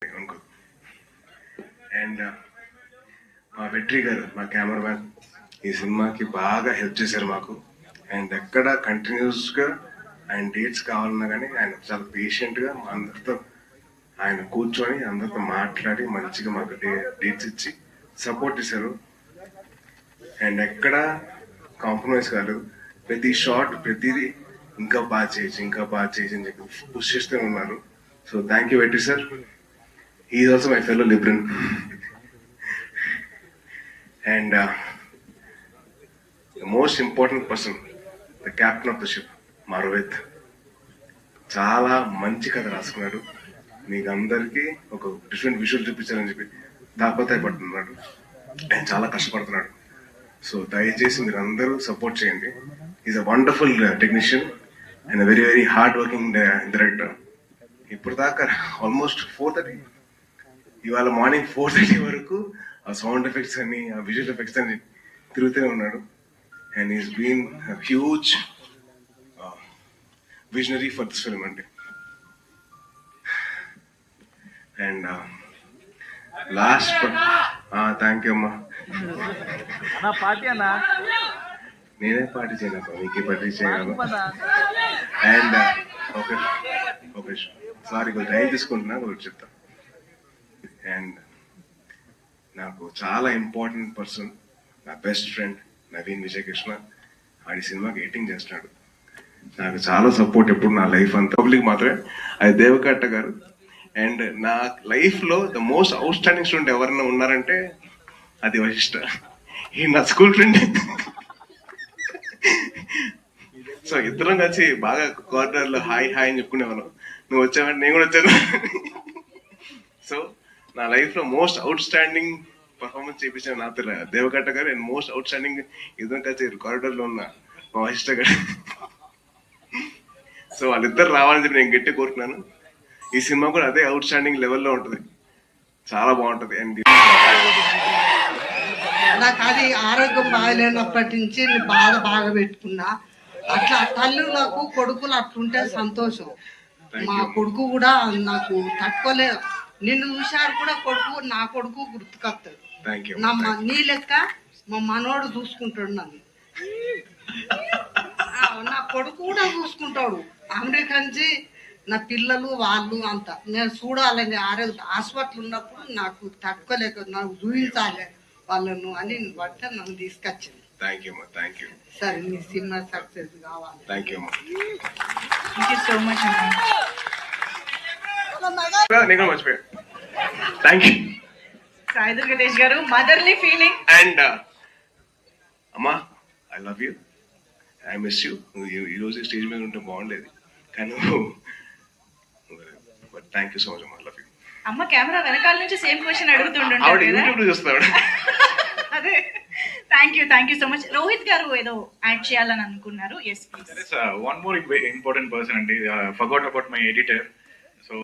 అనుకో. అండ్ మా వెట్రి గారు, మా కెమెరామ్యాన్, ఈ సినిమాకి బాగా హెల్ప్ చేశారు మాకు. అండ్ ఎక్కడ కంటిన్యూస్గా ఆయన డేట్స్ కావాలన్నా కానీ ఆయన చాలా పేషెంట్గా మా అందరితో ఆయన కూర్చొని అందరితో మాట్లాడి మంచిగా మాకు డేట్స్ ఇచ్చి సపోర్ట్ చేశారు. అండ్ ఎక్కడ కాంప్రమైజ్ కాలేదు. ప్రతి షార్ట్ ప్రతిదీ ఇంకా బాగా చేయొచ్చు, ఇంకా బాగా చేయొచ్చు అని చెప్పి పుష్ చేస్తూనే ఉన్నారు. So thank you Vetri sir. He is also my fellow Libran. And the most important person, the captain of the ship, మా రోహిత్, చాలా మంచి కథ రాసుకున్నాడు. మీకు అందరికీ ఒక డిఫరెంట్ విజువల్ చూపించాలని చెప్పి తాపత్రయపడుతున్నాడు. ఆయన చాలా కష్టపడుతున్నాడు. సో దయచేసి మీరు అందరూ సపోర్ట్ చేయండి. Is a wonderful technician and very very hard working director. ఇప్పుడు దాకా ఆల్మోస్ట్ 4:30, ఇవాళ మార్నింగ్ 4:30 వరకు ఆ సౌండ్ ఎఫెక్ట్స్ అని, ఆ విజువల్ ఎఫెక్ట్స్ అని తిరుగుతూనే ఉన్నాడు. And is been huge visionary for this film అండి. అండ్ లాస్ట్ థ్యాంక్ యూ అమ్మా. నేనే పార్టీ చేయను, మీకే పార్టీ చేయగలను. అండ్ ఓకే సారీ, కొంచెం టైం తీసుకుంటున్నా, ఒకటి చెప్తా. అండ్ నాకు చాలా ఇంపార్టెంట్ పర్సన్, నా బెస్ట్ ఫ్రెండ్ నవీన్ విజయకృష్ణ. ఆడి సినిమాకి ఎడిటింగ్ చేస్తున్నాడు. నాకు చాలా సపోర్ట్ ఎప్పుడు నా లైఫ్ అంతా. పబ్లిక్ మాత్రమే అది దేవకట్ట గారు. అండ్ నా లైఫ్లో the most out standing student ఎవరైనా ఉన్నారంటే అది వశిష్ట. ఈ నా స్కూల్ ఫ్రెండ్. సో ఇద్దరం కలిసి బాగా కార్నర్లో హాయ్ హాయ్ అని చెప్పుకునేవాళ్ళం. నువ్వు వచ్చావంటే నేను కూడా వచ్చాను. సో నా లైఫ్లో మోస్ట్ అవుట్ స్టాండింగ్ పర్ఫార్మెన్స్ చేయించాను నా దేవకట్ట గారు. అండ్ మోస్ట్ అవుట్ స్టాండింగ్ ఇద్దరం కలిసి కారిడార్లో ఉన్న మా వశిష్ట గారు. సో వాళ్ళిద్దరు రావాలని చెప్పి నేను గట్టి కోరుకున్నాను. ఈ సినిమా కూడా అదే అవుట్ స్టాండింగ్ లెవెల్లో ఉంటుంది, చాలా బాగుంటుంది. అండ్ నాకు అది ఆరోగ్యం బాగలేనప్పటి నుంచి బాగా పెట్టుకున్నా. అట్లా తల్లులకు కొడుకులు అట్లుంటే సంతోషం. మా కొడుకు కూడా నాకు తట్టుకోలేదు. నిన్ను చూశారు కూడా కొడుకు, నా కొడుకు గుర్తుకొస్తాడు. నీ లెక్క మా మనోడు చూసుకుంటాడు నన్ను. నా కొడుకు కూడా చూసుకుంటాడు. అమెరికా నుంచి నా పిల్లలు వాళ్ళు అంతా నేను చూడాలని హాస్పిటల్ ఉన్నప్పుడు నాకు తట్టుకోలేక నాకు చూపించాలి వాళ్ళను అని బట్టి నన్ను తీసుకొచ్చింది. సరే, నీ సినిమా సక్సెస్ కావాలి. Thank you so much. Sai Durgesh గారు, మదర్లీ ఫీలింగ్. అండ్ అమ్మా, I love you, I miss you. ఈ రోజు స్టేజ్ మీద ఉంటే బాగుండేది కానీ థ్యాంక్ యూ సో మచ్ అమ్మా, లవ్ యూ. అమ్మ కెమెరా వెనకాల నుంచి సేమ్ క్వశ్చన్ అడుగుతుండే. అదే thank you so much. Rohit గారు ఏదో యాడ్ చేయాలని అనుకున్నారు. Yes please. One more important person అండి. Forgot about my editor. So